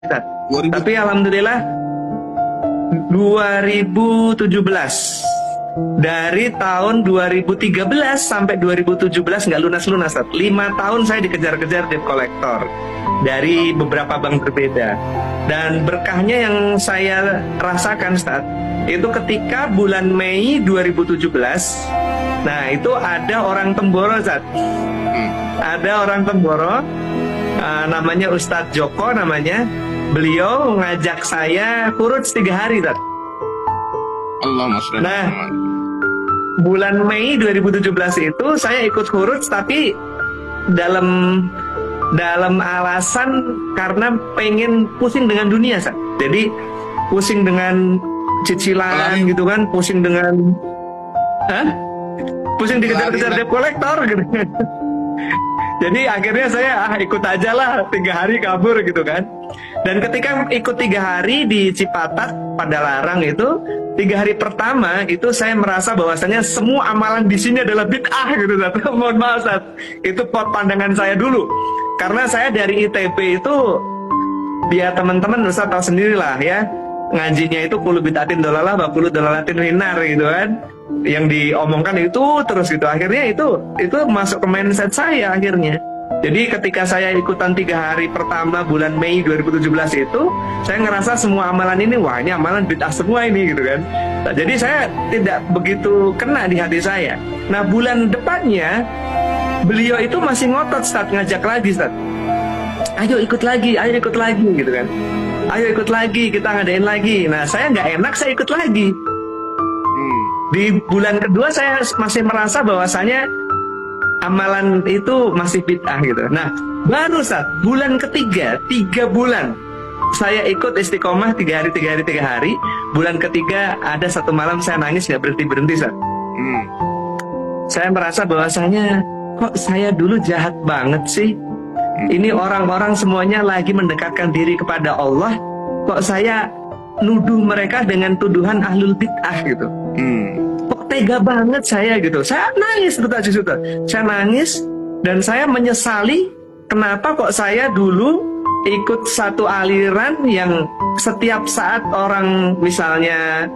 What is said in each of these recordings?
Tat. 2000. Tapi alhamdulillah 2017. Dari tahun 2013 sampai 2017 nggak lunas-lunas, Tat. 5 tahun saya dikejar-kejar debt collector dari beberapa bank berbeda. Dan berkahnya yang saya rasakan, Ustaz, itu ketika bulan Mei 2017, nah itu ada orang Temboro, Ustaz. Ada orang Temboro, namanya Ustadz Joko namanya. Beliau ngajak saya kurut 3 hari, Ustaz. Allahumma sholli Nah, ala Muhammad. bulan Mei 2017 itu saya ikut kurut, tapi dalam alasan karena pengen pusing dengan dunia, Ustaz. Jadi pusing dengan cicilan gitu kan, pusing dengan pusing dikejar-kejar debt collector gitu. Jadi akhirnya saya ikut aja lah, 3 hari kabur gitu kan. Dan ketika ikut 3 hari di Cipatat pada Larang itu, 3 hari pertama itu saya merasa bahwasanya semua amalan di sini adalah bid'ah gitu, Ustaz. Mohon maaf, Ustaz. Itu pandangan saya dulu. Karena saya dari ITB itu, biar teman-teman Ustaz tahu sendirilah ya, ngajinya itu kulu bid'atin dolalah, bakulu dolalatin rinar gitu kan. Yang diomongkan itu terus gitu. Akhirnya itu masuk ke mindset saya akhirnya. Jadi ketika saya ikutan 3 hari pertama bulan Mei 2017 itu, saya ngerasa semua amalan ini, wah ini amalan bid'ah semua ini gitu kan. Nah, jadi saya tidak begitu kena di hati saya. Nah bulan depannya, beliau itu masih ngotot, Ustaz, ngajak lagi, Ustaz. Ayo ikut lagi gitu kan. Ayo ikut lagi, kita ngadain lagi. Nah saya nggak enak, saya ikut lagi. Di bulan kedua saya masih merasa bahwasanya amalan itu masih bid'ah gitu. Nah, baru saat bulan ketiga, 3 bulan saya ikut istiqomah 3 hari. Bulan ketiga ada 1 malam saya nangis nggak berhenti, Saat. Saya merasa bahwasanya kok saya dulu jahat banget sih. Ini orang-orang semuanya lagi mendekatkan diri kepada Allah, kok saya nuduh mereka dengan tuduhan ahlul bid'ah gitu. Kok tega banget saya gitu. Saya nangis betul. Saya nangis dan saya menyesali kenapa kok saya dulu ikut satu aliran yang setiap saat orang misalnya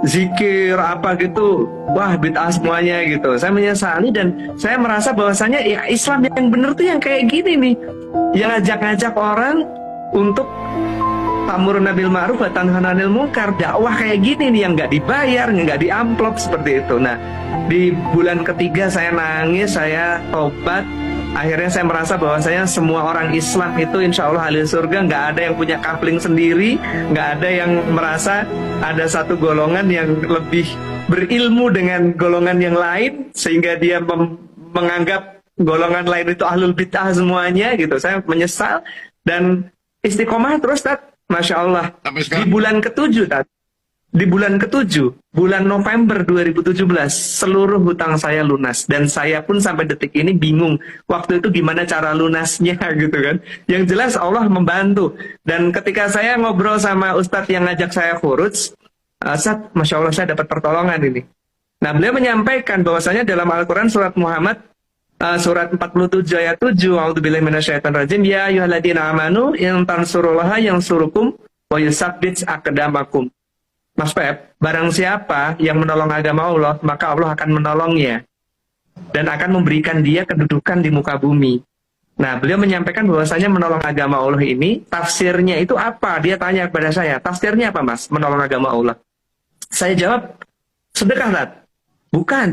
zikir apa gitu, wah bid'ah semuanya gitu. Saya menyesali dan saya merasa bahwasanya ya Islam yang benar tuh yang kayak gini nih, yang ngajak-ngajak orang untuk ta'muruna bil ma'ruf wa tanhauna 'anil munkar, dakwah kayak gini nih yang nggak dibayar, nggak diamplop seperti itu. Nah, di bulan ketiga saya nangis, saya tobat. Akhirnya saya merasa bahwasanya semua orang Islam itu insya Allah ahli surga. Nggak ada yang punya kapling sendiri, nggak ada yang merasa ada satu golongan yang lebih berilmu dengan golongan yang lain sehingga dia menganggap golongan lain itu ahlul bid'ah semuanya gitu. Saya menyesal dan istiqomah terus, Tat. Masya Allah. Di bulan ke-7, Tat. Di bulan ke-7, bulan November 2017, seluruh hutang saya lunas. Dan saya pun sampai detik ini bingung waktu itu gimana cara lunasnya gitu kan. Yang jelas Allah membantu. Dan ketika saya ngobrol sama Ustadz yang ngajak saya khuruj, Ustadz, Masya Allah saya dapat pertolongan ini. Nah beliau menyampaikan bahwasanya dalam Al-Quran surat Muhammad, surat 47 ayat 7, A'udzubillahi minasyaitonir rajim, ya ayyuhalladzina amanu in tansurullaha yansurukum wa yusabbit aqdamakum. Mas Pep, barang siapa yang menolong agama Allah, maka Allah akan menolongnya dan akan memberikan dia kedudukan di muka bumi. Nah, beliau menyampaikan bahwasanya menolong agama Allah ini, tafsirnya itu apa? Dia tanya kepada saya, tafsirnya apa, Mas, menolong agama Allah? Saya jawab, sedekah, Tat? Bukan.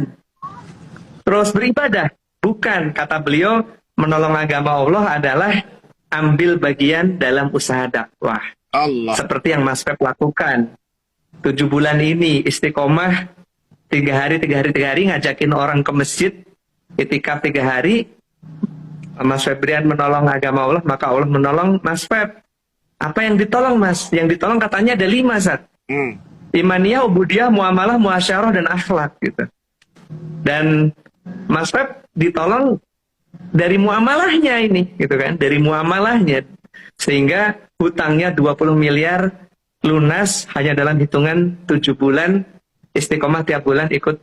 Terus beribadah? Bukan. Kata beliau, menolong agama Allah adalah ambil bagian dalam usaha dakwah. Allah. Seperti yang Mas Pep lakukan. 7 bulan ini istiqomah 3 hari ngajakin orang ke masjid, itikaf 3 hari. Mas Febrian menolong agama Allah, maka Allah menolong Mas Pep. Apa yang ditolong, Mas? Yang ditolong katanya ada 5, Sat. Imaniyah, ubudiyah, muamalah, muasyarah, dan akhlak gitu. Dan Mas Pep ditolong dari muamalahnya ini gitu kan, dari muamalahnya, sehingga hutangnya 20 miliar lunas hanya dalam hitungan 7 bulan istiqomah, tiap bulan ikut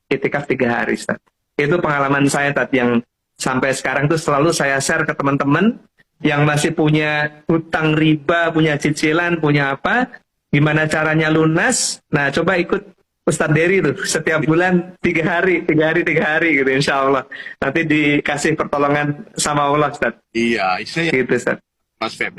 itikaf 3 hari, Ustaz. Itu pengalaman saya, Tat, yang sampai sekarang tuh selalu saya share ke teman-teman yang masih punya hutang riba, punya cicilan, punya apa, gimana caranya lunas. Nah, coba ikut Ustadz Dery tuh setiap bulan 3 hari gitu, insya Allah. Nanti dikasih pertolongan sama Allah, Ustadz. Iya, saya Gitu, Ustadz. Mas Feb.